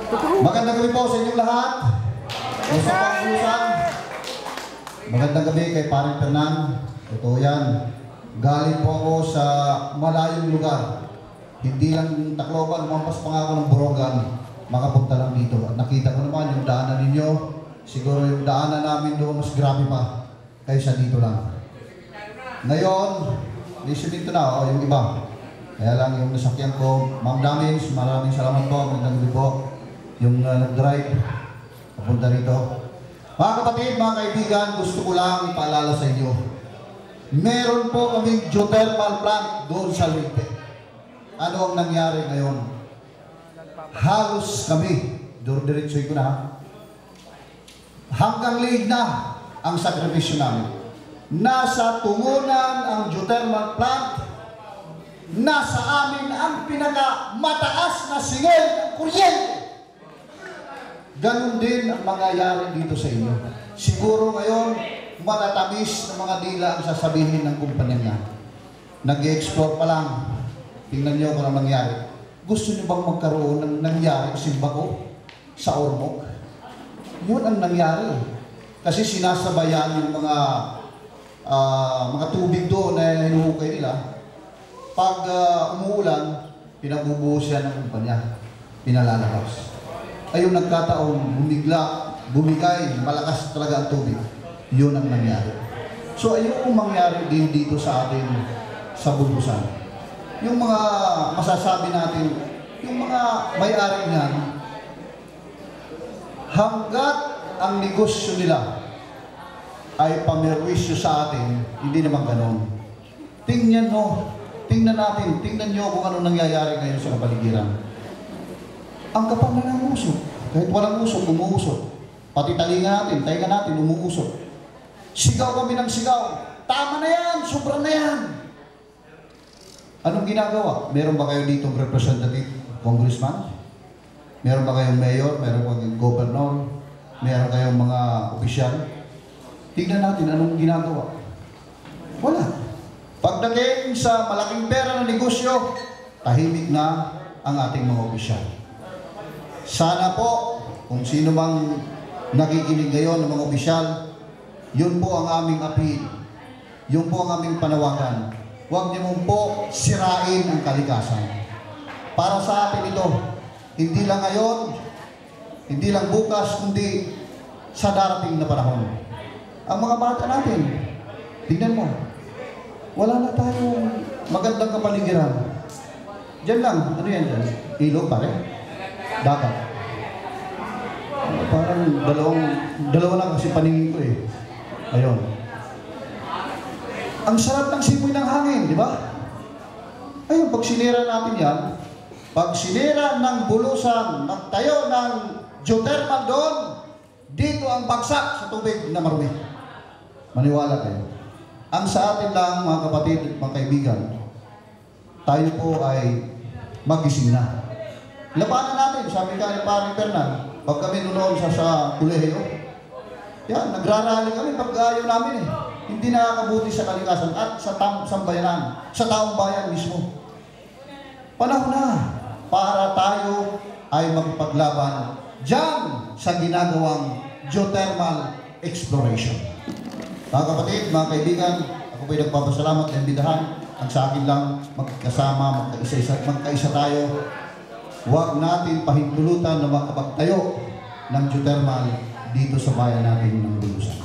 Magandang gabi po sa inyong lahat. Gusto pang usan. Magandang gabi kay Paring Fernan. Ito yan. Galing po ako sa malayong lugar. Hindi lang Tacloban, lumampas pa nga ako ng Borongan. Makapunta lang dito. At nakita ko naman yung daanan ninyo. Siguro yung daanan namin doon mas grabe pa kaysa dito lang. Ngayon, lisimin na o yung iba. Kaya lang yung nasakyan ko, Ma'am Damis, maraming salamat po. Magandang gabi po. Yung nag-drive, papunta rito. Mga kapatid, mga kaibigan, gusto ko lang ipaalala sa inyo. Meron po kaming geothermal plant doon sa Leyte. Ano ang nangyari ngayon? Halos kami, diretsoy ko na, hanggang liig na ang sakripisyo namin. Nasa tungunan ang geothermal plant, nasa amin ang pinakamataas na singil ng kuryente. Ganon din ang mangyayari dito sa inyo. Siguro ngayon, matatamis na mga dila ang sasabihin ng kumpanya niya. Nag-i-explore pa lang. Tingnan niyo kung ano nangyari. Gusto niyo bang magkaroon ng nangyari kasi bako sa Ormoc? Yun ang nangyari. Kasi sinasabayan yung mga tubig doon na hinuhukay nila. Pag umuulan, pinabubuhos yan ng kumpanya. Pinalalabas. Ayun nagkataon, bumigay, malakas talaga ang tubig. Yun ang nangyari. So ayun mangyari din dito sa atin sa Bulbusan. Yung mga masasabi natin, yung mga may-ari niyan, hanggat ang negosyo nila ay pamerwisyo sa atin, hindi naman ganon. Tingnan natin, tingnan nyo kung ano nangyayari ngayon sa kapaligiran. Ang kapal na ng usok. Kahit walang usok, umuusok. Pati talinga natin, tainga natin, umuusok. Sigaw kami ng sigaw. Tama na yan, sobra na yan. Anong ginagawa? Meron ba kayo ditong representative congressman? Meron ba kayong mayor? Meron ba kayong governor? Meron kayong mga opisyal? Tignan natin anong ginagawa. Wala. Pagdating sa malaking pera ng negosyo, tahimik na ang ating mga opisyal. Sana po, kung sino mang nakikinig ngayon ng mga opisyal, yun po ang aming appeal. Yun po ang aming panawagan. Huwag niyo po sirain ang kalikasan. Para sa atin ito, hindi lang ngayon, hindi lang bukas, kundi sa darating na panahon. Ang mga bata natin, tingnan mo, wala na tayong magandang kapaligiran. Diyan lang, ano yan dyan? Ilog pare? Dagat. Parang dalawa lang kasi paningin ko eh. Ayun. Ang sarap ng simoy ng hangin, di ba? Ayun, pag sinira natin yan, pag sinira ng Bulusan, nagtayo ng geothermal doon, dito ang bagsak sa tubig na marumi. Maniwala kayo. Ang sa atin lang, mga kapatid at mga kaibigan, tayo po ay magising na. Labanan natin, sabi ka ni Paring Fernan, pag kami noon sa kulehiyo, yan, nagrarally kami pag ayaw namin eh. Hindi nakakabuti sa kalikasan at sa sambayanan, sa taong bayan mismo. Panahon na para tayo ay magpaglaban dyan sa ginagawang geothermal exploration. Mga kapatid, mga kaibigan, ako po'y nagpapasalamat na imbitahan. Ang sa akin lang, magkasama, magkaisa tayo. Huwag natin pahintulutan na makapagtayo ng geothermal dito sa bayan natin ng Bulusan.